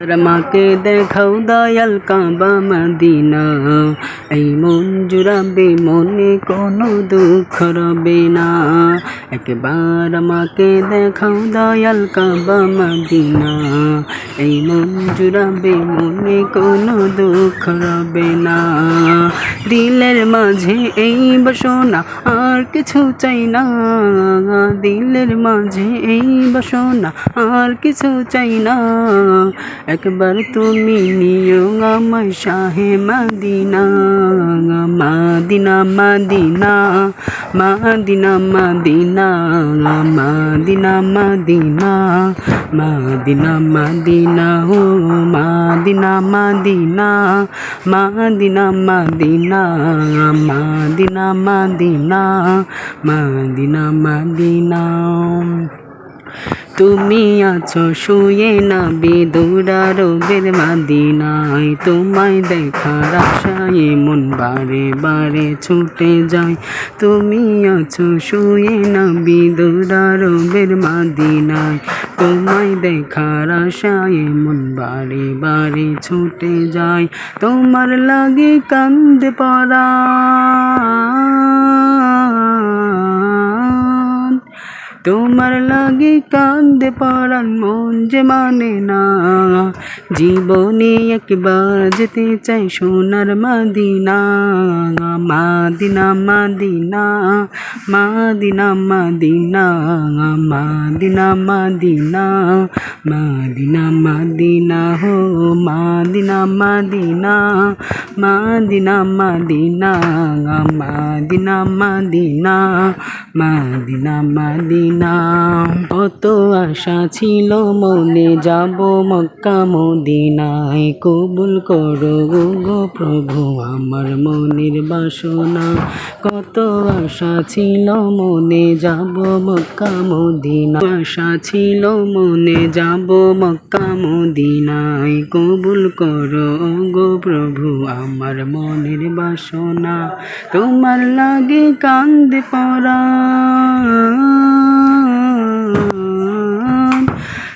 আমাকে দেখাও দয়াল কাবা মদিনা, এই মন জুড়াবে মনে কোনো দুঃখ রবে না। একবার আমাকে দেখাও দয়াল কাবা মদিনা, এই মন জুড়াবে মনে কোনো দুঃখ রবে না। দিলের মাঝে এই বাসনা আর কিছু চাই না, দিলের মাঝে এই বাসনা আর কিছু চাই না। একবার তুমি নিও আমায় শাহে Medina, Medina Medina Medina Medina Medina Medina Medina Medina ও Medina Medina Medina Medina Medina Medina Medina Medina. তুমি আছো শুয়ে নবীর রবের মদিনায়, তোমায় দেখার আশায় মন বারে বারে ছুটে যায়। তুমি আছো শুয়ে নবীর রবের মদিনায়, তোমায় দেখার আশায় মন বারে বারে ছুটে যায়। তোমার লাগে কান্দে পরাণ, তোমার লাগে কান্দে পরাণ মন যে মানে না। জীবনে একবার যেতে চাই সোনার Medina, Medina Medina Medina Medina Medina Medina Medina Medina হো Medina Medina Medina Medina Medina Medina Medina Medina. কত আশা ছিল মনে যাব মক্কা মদিনায়, কবুল করো গো প্রভু আমার মনের বাসনা। কত আশা ছিল মনে যাব মক্কা মদিনা, আশা ছিল মনে যাব মক্কা মদিনায়, কবুল করো গো প্রভু আমার মনের বাসনা। তোমার লাগে কান্দে পরাণ,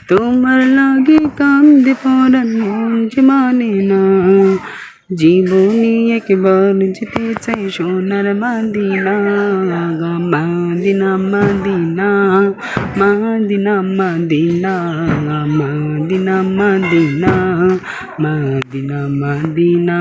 তোমার লাগে কান্দে পরাণ মন যে মানে না। জীবনে একবার যেতে চাই সোনার Medina, Medina Medina Medina Medina Medina Medina Medina Medina.